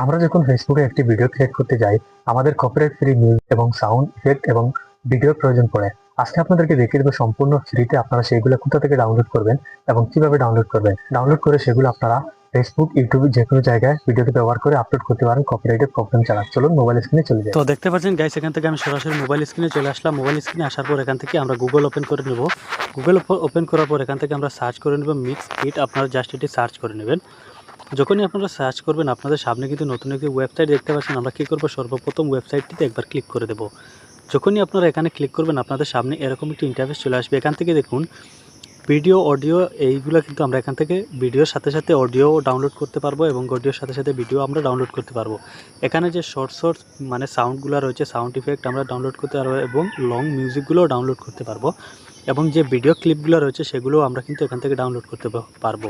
আমরা যখন ফেসবুকে একটি ভিডিও ক্রিয়েট করতে যাই, আমাদের কপিরাইট ফ্রি মিউজিক এবং সাউন্ড ইফেক্ট এবং ভিডিওর প্রয়োজন পড়ে। আজকে আপনাদেরকে দেখিয়ে দেবো সম্পূর্ণ ফ্রিতে আপনারা সেগুলো কোথা থেকে ডাউনলোড করবেন এবং কিভাবে ডাউনলোড করবেন। ডাউনলোড করে সেগুলো আপনারা ফেসবুক, ইউটিউব যে কোনো জায়গায় ভিডিওতে ব্যবহার করে আপলোড করতে পারেন কপিরাইটের প্রবলেম ছাড়া। চলুন মোবাইল স্ক্রিনে চলে যাই। তো দেখতে পাচ্ছেন গাইস, এখান থেকে আমি সরাসরি মোবাইল স্ক্রিনে চলে আসলাম। মোবাইল স্ক্রিনে আসার পর এখান থেকে আমরা গুগল ওপেন করে নেব। গুগল ওপেন করার পর এখান থেকে আমরা সার্চ করে নেব মিক্স ইট। আপনারা জাস্ট এটি সার্চ করে নেবেন। যখনই আপনারা সার্চ করবেন আপনাদের সামনে কিন্তু নতুন একটি ওয়েবসাইট দেখতে পাচ্ছেন। আমরা কী করবো, সর্বপ্রথম ওয়েবসাইটটিতে একবার ক্লিক করে দেবো। যখনই আপনারা এখানে ক্লিক করবেন আপনাদের সামনে এরকম একটি ইন্টারফেস চলে আসবে। এখান থেকে দেখুন ভিডিও, অডিও এইগুলো কিন্তু আমরা এখান থেকে ভিডিওর সাথে সাথে অডিও ডাউনলোড করতে পারবো এবং অডিওর সাথে সাথে ভিডিও আমরা ডাউনলোড করতে পারবো। এখানে যে শর্ট মানে সাউন্ডগুলো রয়েছে, সাউন্ড ইফেক্ট আমরা ডাউনলোড করতে পারবো এবং লং মিউজিকগুলোও ডাউনলোড করতে পারবো এবং যে ভিডিও ক্লিপগুলো রয়েছে সেগুলোও আমরা কিন্তু এখান থেকে ডাউনলোড করতে পারবো।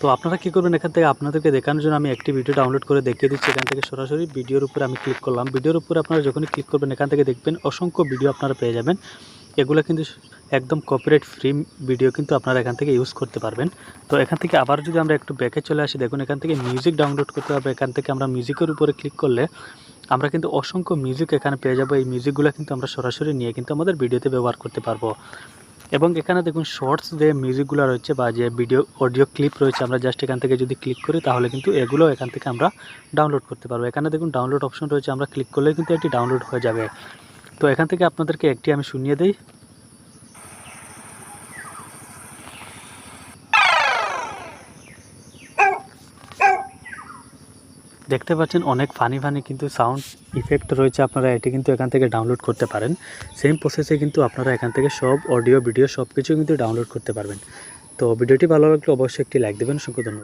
তো আপনারা কী করবেন, এখান থেকে আপনাদেরকে দেখানোর জন্য আমি একটি ভিডিও ডাউনলোড করে দেখিয়ে দিচ্ছি। এখান থেকে সরাসরি ভিডিওর উপরে আমি ক্লিক করলাম। ভিডিওর উপরে আপনারা যখনই ক্লিক করবেন এখান থেকে দেখবেন অসংখ্য ভিডিও আপনারা পেয়ে যাবেন। এগুলো কিন্তু একদম কপিরাইট ফ্রি ভিডিও কিন্তু আপনারা এখান থেকে ইউজ করতে পারবেন। তো এখান থেকে আবার যদি আমরা একটু ব্যাকে চলে আসি, দেখুন এখান থেকে মিউজিক ডাউনলোড করতে হবে। এখান থেকে আমরা মিউজিকের উপরে ক্লিক করলে আমরা কিন্তু অসংখ্য মিউজিক এখানে পেয়ে যাবো। এই মিউজিকগুলো কিন্তু আমরা সরাসরি নিয়ে কিন্তু আমাদের ভিডিওতে ব্যবহার করতে পারবো। এবং এখানে দেখুন শর্টস যে মিউজিকগুলো রয়েছে বা যে ভিডিও অডিও ক্লিপ রয়েছে, আমরা জাস্ট এখান থেকে যদি ক্লিক করি তাহলে কিন্তু এগুলো এখান থেকে আমরা ডাউনলোড করতে পারবো। এখানে দেখুন ডাউনলোড অপশন রয়েছে, আমরা ক্লিক করলে কিন্তু এটি ডাউনলোড হয়ে যাবে। তো এখান থেকে আপনাদেরকে একটি আমি শুনিয়ে দিই। দেখতে পাচ্ছেন অনেক ফানি কিন্তু সাউন্ড ইফেক্ট রয়েছে, আপনারা এটি কিন্তু এখান থেকে ডাউনলোড করতে পারেন। সেম প্রসেসে কিন্তু আপনারা এখান থেকে সব অডিও ভিডিও সব কিছু কিন্তু ডাউনলোড করতে পারবেন। তো ভিডিওটি ভালো লাগলে অবশ্যই একটি লাইক দেবেন। অসংখ্য ধন্যবাদ।